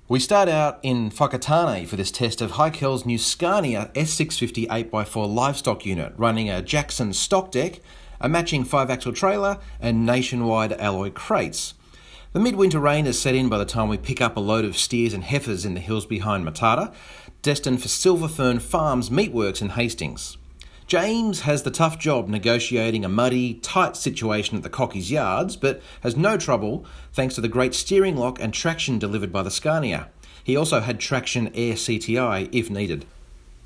We start out in Whakatane for this test of Heikel's new Scania S650 8x4 livestock unit, running a Jackson stock deck, a matching 5-axle trailer, and nationwide alloy crates. The midwinter rain has set in by the time we pick up a load of steers and heifers in the hills behind Matata, destined for Silver Fern Farms meatworks in Hastings. James has the tough job negotiating a muddy, tight situation at the Cockies Yards, but has no trouble thanks to the great steering lock and traction delivered by the Scania. He also had traction air CTI if needed.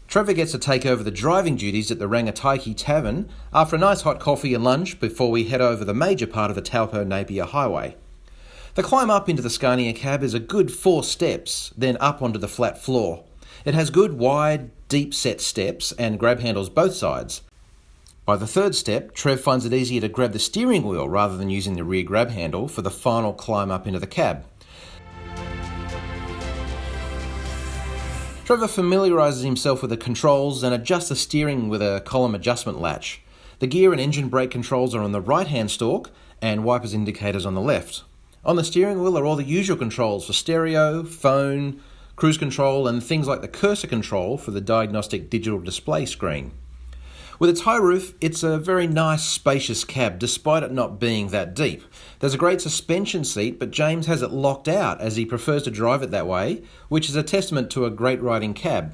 Trevor gets to take over the driving duties at the Rangataiki Tavern after a nice hot coffee and lunch before we head over the major part of the Taupo-Napier Highway. The climb up into the Scania cab is a good 4 steps, then up onto the flat floor. It has good, wide, deep-set steps and grab handles both sides. By the 3rd step, Trev finds it easier to grab the steering wheel rather than using the rear grab handle for the final climb up into the cab. Trevor familiarises himself with the controls and adjusts the steering with a column adjustment latch. The gear and engine brake controls are on the right-hand stalk and wipers indicators on the left. On the steering wheel are all the usual controls for stereo, phone, cruise control, and things like the cursor control for the diagnostic digital display screen. With its high roof, it's a very nice, spacious cab, despite it not being that deep. There's a great suspension seat, but James has it locked out as he prefers to drive it that way, which is a testament to a great riding cab.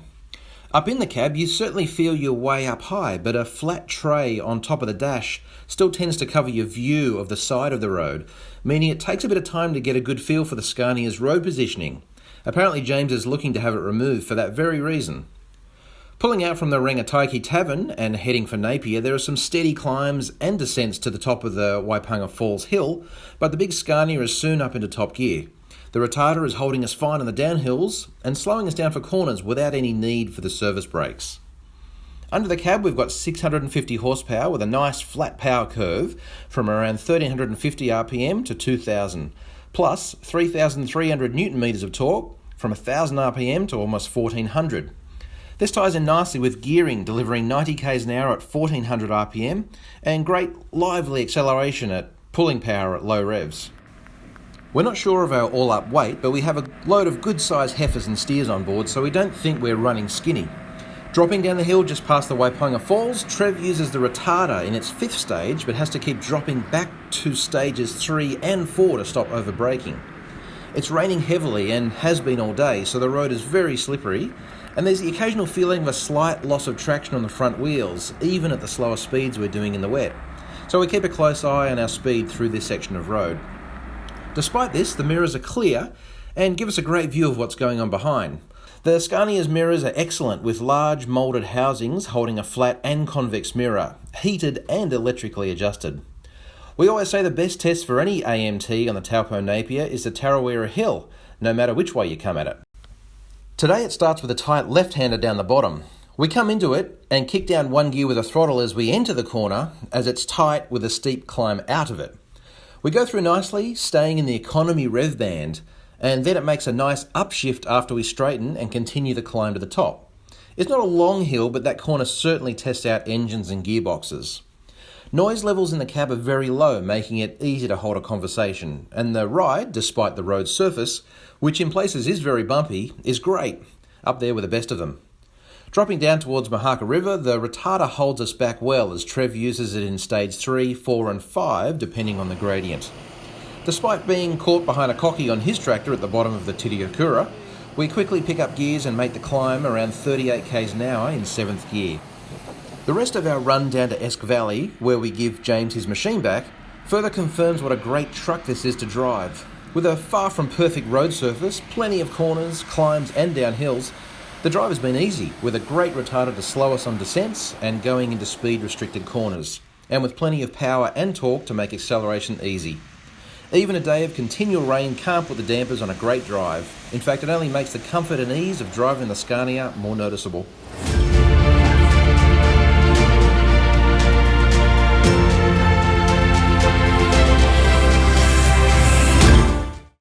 Up in the cab, you certainly feel you're way up high, but a flat tray on top of the dash still tends to cover your view of the side of the road, meaning it takes a bit of time to get a good feel for the Scania's road positioning. Apparently James is looking to have it removed for that very reason. Pulling out from the Rangataiki Tavern and heading for Napier, there are some steady climbs and descents to the top of the Waipunga Falls Hill, but the big Scania is soon up into top gear. The retarder is holding us fine on the downhills and slowing us down for corners without any need for the service brakes. Under the cab we've got 650 horsepower with a nice flat power curve from around 1350 RPM to 2000, plus 3,300 Newton meters of torque from 1000 RPM to almost 1400. This ties in nicely with gearing, delivering 90 k's an hour at 1400 RPM and great lively acceleration at pulling power at low revs. We're not sure of our all-up weight, but we have a load of good-sized heifers and steers on board, so we don't think we're running skinny. Dropping down the hill just past the Waipunga Falls, Trev uses the retarder in its 5th stage, but has to keep dropping back to stages 3 and 4 to stop over-braking. It's raining heavily and has been all day, so the road is very slippery, and there's the occasional feeling of a slight loss of traction on the front wheels, even at the slower speeds we're doing in the wet. So we keep a close eye on our speed through this section of road. Despite this, the mirrors are clear and give us a great view of what's going on behind. The Scania's mirrors are excellent, with large moulded housings holding a flat and convex mirror, heated and electrically adjusted. We always say the best test for any AMT on the Taupo-Napier is the Tarawera Hill, no matter which way you come at it. Today it starts with a tight left-hander down the bottom. We come into it and kick down one gear with a throttle as we enter the corner, as it's tight with a steep climb out of it. We go through nicely, staying in the economy rev band, and then it makes a nice upshift after we straighten and continue the climb to the top. It's not a long hill, but that corner certainly tests out engines and gearboxes. Noise levels in the cab are very low, making it easy to hold a conversation, and the ride, despite the road surface, which in places is very bumpy, is great, up there with the best of them. Dropping down towards Mahaka River, the retarder holds us back well as Trev uses it in stage 3, 4 and 5, depending on the gradient. Despite being caught behind a cocky on his tractor at the bottom of the Titiakura, we quickly pick up gears and make the climb around 38 k's an hour in 7th gear. The rest of our run down to Esk Valley, where we give James his machine back, further confirms what a great truck this is to drive. With a far from perfect road surface, plenty of corners, climbs and downhills, the drive has been easy, with a great retarder to slow us on descents and going into speed-restricted corners, and with plenty of power and torque to make acceleration easy. Even a day of continual rain can't put the dampers on a great drive. In fact, it only makes the comfort and ease of driving the Scania more noticeable.